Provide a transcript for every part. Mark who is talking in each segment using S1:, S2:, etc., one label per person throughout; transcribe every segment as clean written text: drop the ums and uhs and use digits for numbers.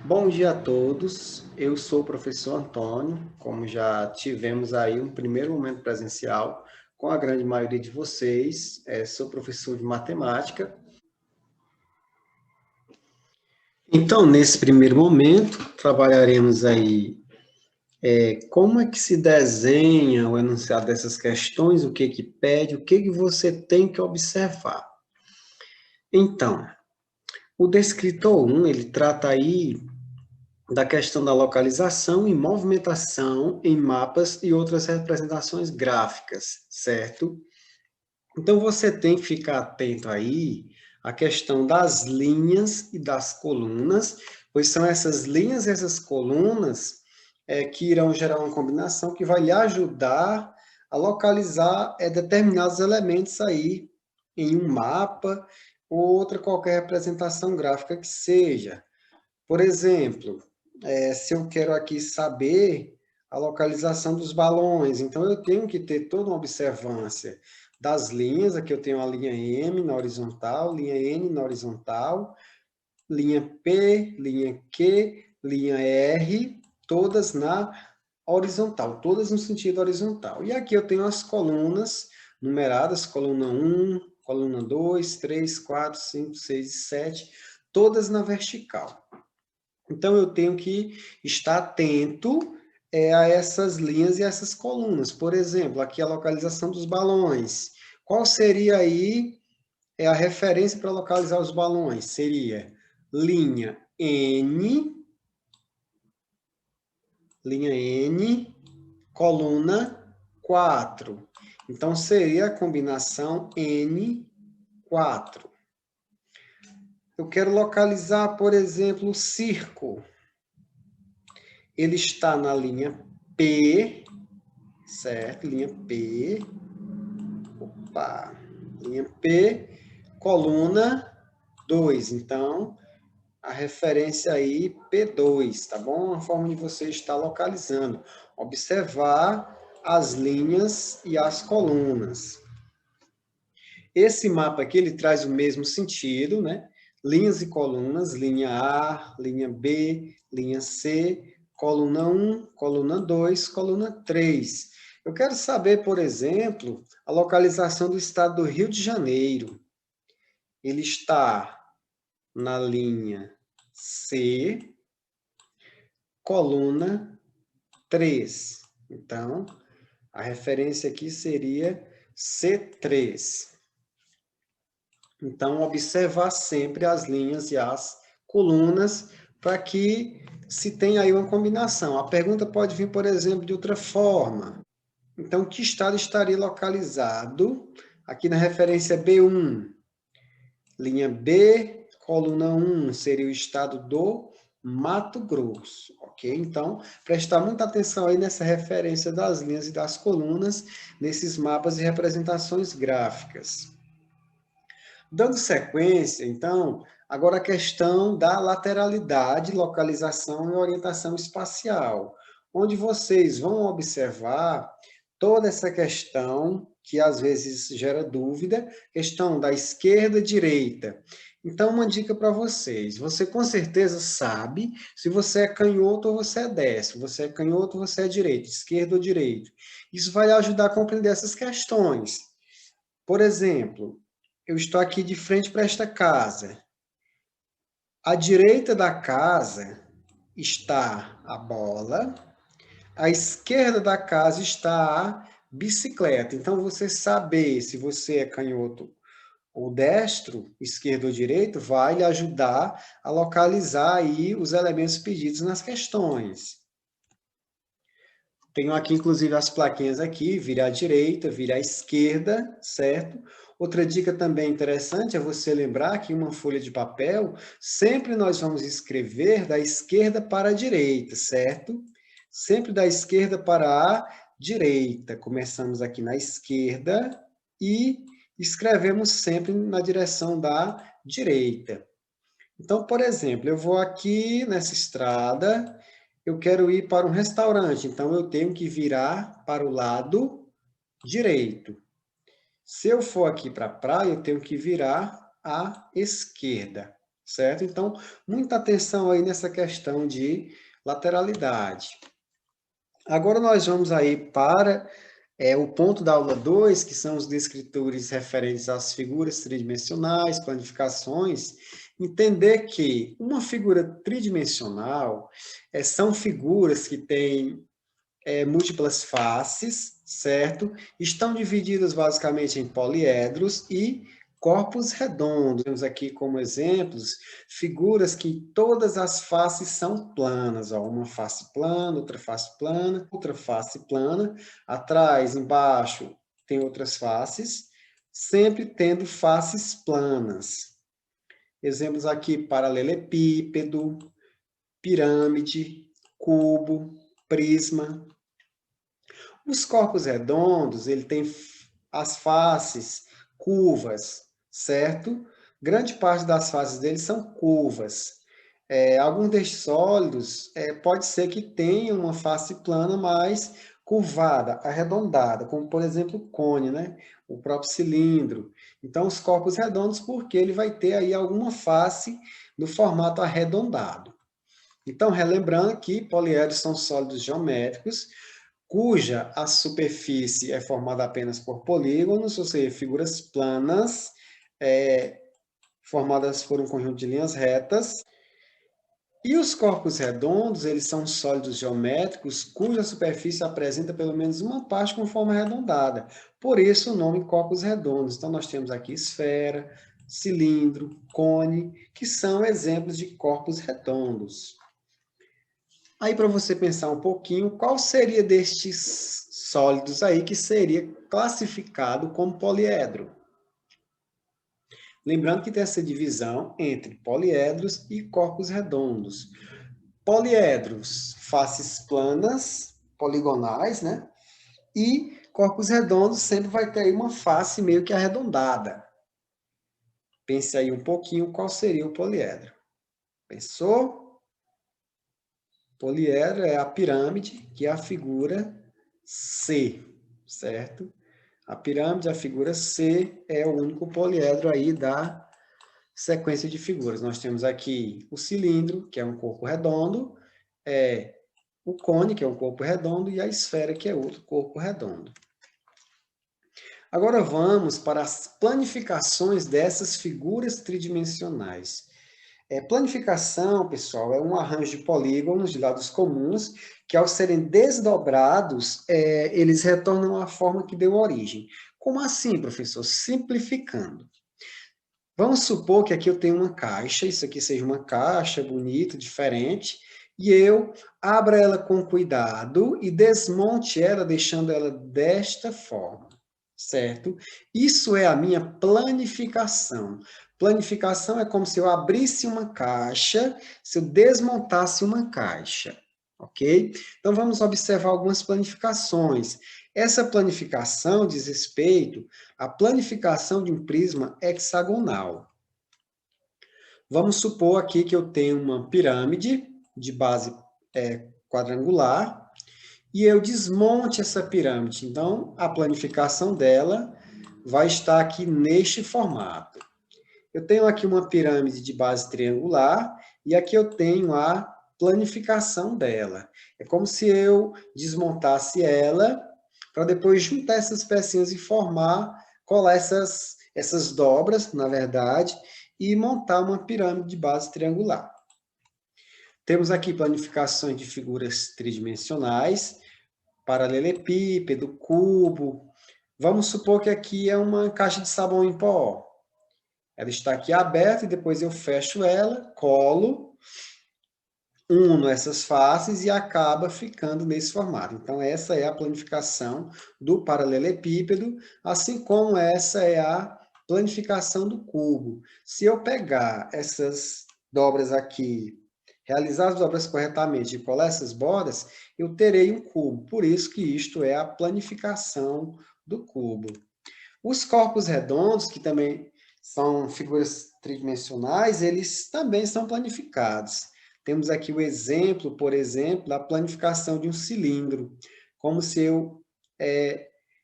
S1: Bom dia a todos, eu sou o professor Antônio, como já tivemos aí um primeiro momento presencial com a grande maioria de vocês, sou professor de matemática. Então, nesse primeiro momento, trabalharemos aí como é que se desenha o enunciado dessas questões, o que que pede, o que que você tem que observar. Então, o descritor 1, ele trata aí da questão da localização e movimentação em mapas e outras representações gráficas, certo? Então, você tem que ficar atento aí à questão das linhas e das colunas, pois são essas linhas e essas colunas que irão gerar uma combinação que vai lhe ajudar a localizar determinados elementos aí em um mapa ou outra qualquer representação gráfica que seja. Por exemplo, se eu quero aqui saber a localização dos balões, então eu tenho que ter toda uma observância das linhas. Aqui eu tenho a linha M na horizontal, linha N na horizontal, linha P, linha Q, linha R, todas na horizontal, todas no sentido horizontal. E aqui eu tenho as colunas numeradas, coluna 1, coluna 2, 3, 4, 5, 6 e 7, todas na vertical. Então, eu tenho que estar atento a essas linhas e essas colunas. Por exemplo, aqui a localização dos balões. Qual seria aí a referência para localizar os balões? Seria linha N, coluna 4. Então, seria a combinação N4. Eu quero localizar, por exemplo, o círculo. Ele está na linha P, certo? Linha P. Opa! Linha P, coluna 2. Então, a referência aí, P2, tá bom? A forma de você estar localizando. Observar as linhas e as colunas. Esse mapa aqui, ele traz o mesmo sentido, né? Linhas e colunas, linha A, linha B, linha C, coluna 1, coluna 2, coluna 3. Eu quero saber, por exemplo, a localização do estado do Rio de Janeiro. Ele está na linha C, coluna 3. Então, a referência aqui seria C3. Então, observar sempre as linhas e as colunas para que se tenha aí uma combinação. A pergunta pode vir, por exemplo, de outra forma. Então, que estado estaria localizado? Aqui na referência B1, linha B, coluna 1, seria o estado do Mato Grosso, ok? Então, prestar muita atenção aí nessa referência das linhas e das colunas, nesses mapas e representações gráficas. Dando sequência, então, agora a questão da lateralidade, localização e orientação espacial, onde vocês vão observar toda essa questão que às vezes gera dúvida, questão da esquerda, direita. Então, uma dica para vocês, você com certeza sabe se você é canhoto ou você é destro, você é canhoto ou você é direito, esquerdo ou direito. Isso vai ajudar a compreender essas questões. Por exemplo, eu estou aqui de frente para esta casa. À direita da casa está a bola, à esquerda da casa está a bicicleta. Então, você saber se você é canhoto ou destro, esquerdo ou direito, vai lhe ajudar a localizar aí os elementos pedidos nas questões. Tenho aqui, inclusive, as plaquinhas aqui, vira à direita, vira à esquerda, certo? Outra dica também interessante é você lembrar que em uma folha de papel, sempre nós vamos escrever da esquerda para a direita, certo? Sempre da esquerda para a direita. Começamos aqui na esquerda e escrevemos sempre na direção da direita. Então, por exemplo, eu vou aqui nessa estrada, eu quero ir para um restaurante, então eu tenho que virar para o lado direito. Se eu for aqui para a praia, eu tenho que virar à esquerda, certo? Então, muita atenção aí nessa questão de lateralidade. Agora nós vamos aí para o ponto da aula 2, que são os descritores referentes às figuras tridimensionais, planificações. Entender que uma figura tridimensional são figuras que têm múltiplas faces, certo? Estão divididas basicamente em poliedros e corpos redondos. Temos aqui como exemplos figuras que todas as faces são planas, ó, uma face plana, outra face plana, atrás, embaixo, tem outras faces, sempre tendo faces planas. Exemplos aqui, paralelepípedo, pirâmide, cubo, prisma. Os corpos redondos, ele tem as faces curvas, certo? Grande parte das faces deles são curvas. Alguns destes sólidos pode ser que tenham uma face plana, mas curvada, arredondada, como por exemplo o cone, né? O próprio cilindro. Então, os corpos redondos, porque ele vai ter aí alguma face no formato arredondado. Então, relembrando que poliedros são sólidos geométricos, cuja a superfície é formada apenas por polígonos, ou seja, figuras planas, formadas por um conjunto de linhas retas. E os corpos redondos, eles são sólidos geométricos, cuja superfície apresenta pelo menos uma parte com forma arredondada. Por isso o nome corpos redondos. Então, nós temos aqui esfera, cilindro, cone, que são exemplos de corpos redondos. Aí, para você pensar um pouquinho, qual seria destes sólidos aí que seria classificado como poliedro? Lembrando que tem essa divisão entre poliedros e corpos redondos. Poliedros, faces planas, poligonais, né? E corpos redondos sempre vai ter uma face meio que arredondada. Pense aí um pouquinho qual seria o poliedro. Pensou? Poliedro é a pirâmide, que é a figura C, certo? A pirâmide, a figura C, é o único poliedro aí da sequência de figuras. Nós temos aqui o cilindro, que é um corpo redondo, o cone, que é um corpo redondo, e a esfera, que é outro corpo redondo. Agora vamos para as planificações dessas figuras tridimensionais. Planificação, pessoal, é um arranjo de polígonos de lados comuns que, ao serem desdobrados, eles retornam à forma que deu origem. Como assim, professor? Simplificando. Vamos supor que aqui eu tenho uma caixa, isso aqui seja uma caixa bonita, diferente, e eu abra ela com cuidado e desmonte ela, deixando ela desta forma, certo? Isso é a minha planificação. Planificação é como se eu abrisse uma caixa, se eu desmontasse uma caixa, ok? Então, vamos observar algumas planificações. Essa planificação diz respeito à planificação de um prisma hexagonal. Vamos supor aqui que eu tenho uma pirâmide de base quadrangular e eu desmonte essa pirâmide. Então, a planificação dela vai estar aqui neste formato. Eu tenho aqui uma pirâmide de base triangular e aqui eu tenho a planificação dela. É como se eu desmontasse ela para depois juntar essas pecinhas e colar essas dobras, na verdade, e montar uma pirâmide de base triangular. Temos aqui planificações de figuras tridimensionais, paralelepípedo, cubo. Vamos supor que aqui é uma caixa de sabão em pó. Ela está aqui aberta e depois eu fecho ela, colo, uno essas faces e acaba ficando nesse formato. Então, essa é a planificação do paralelepípedo, assim como essa é a planificação do cubo. Se eu pegar essas dobras aqui, realizar as dobras corretamente e colar essas bordas, eu terei um cubo. Por isso que isto é a planificação do cubo. Os corpos redondos, que também são figuras tridimensionais, eles também são planificados. Temos aqui o exemplo, por exemplo, da planificação de um cilindro, como se eu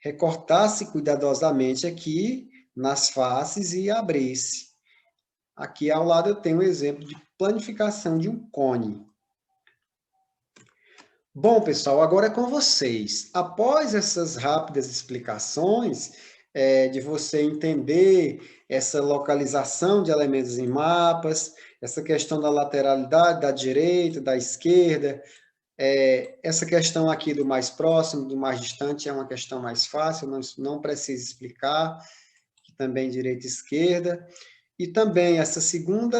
S1: recortasse cuidadosamente aqui nas faces e abrisse. Aqui ao lado eu tenho um exemplo de planificação de um cone. Bom, pessoal, agora é com vocês. Após essas rápidas explicações, de você entender essa localização de elementos em mapas, essa questão da lateralidade, da direita, da esquerda, essa questão aqui do mais próximo, do mais distante, é uma questão mais fácil, não precisa explicar, que também direita e esquerda. E também esse segundo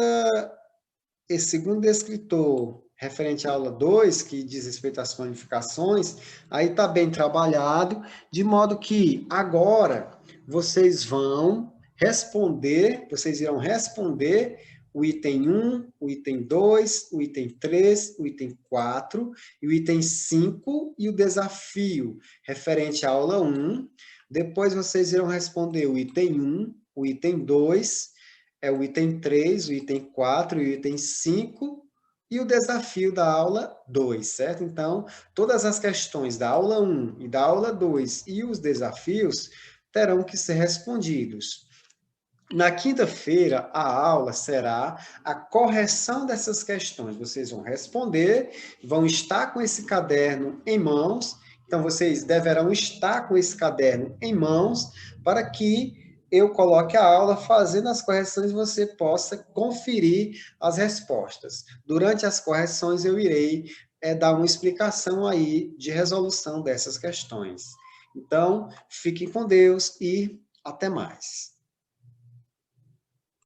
S1: descritor referente à aula 2, que diz respeito às planificações, aí está bem trabalhado, de modo que agora vocês irão responder o item 1, o item 2, o item 3, o item 4 e o item 5 e o desafio referente à aula 1. Depois vocês irão responder o item 1, o item 2, o item 3, o item 4 e o item 5 e o desafio da aula 2, certo? Então, todas as questões da aula 1 e da aula 2 e os desafios terão que ser respondidos. Na quinta-feira, a aula será a correção dessas questões. Vocês vão responder, vão estar com esse caderno em mãos, então vocês deverão estar com esse caderno em mãos para que eu coloque a aula fazendo as correções e você possa conferir as respostas. Durante as correções, eu irei dar uma explicação aí de resolução dessas questões. Então, fiquem com Deus e até mais.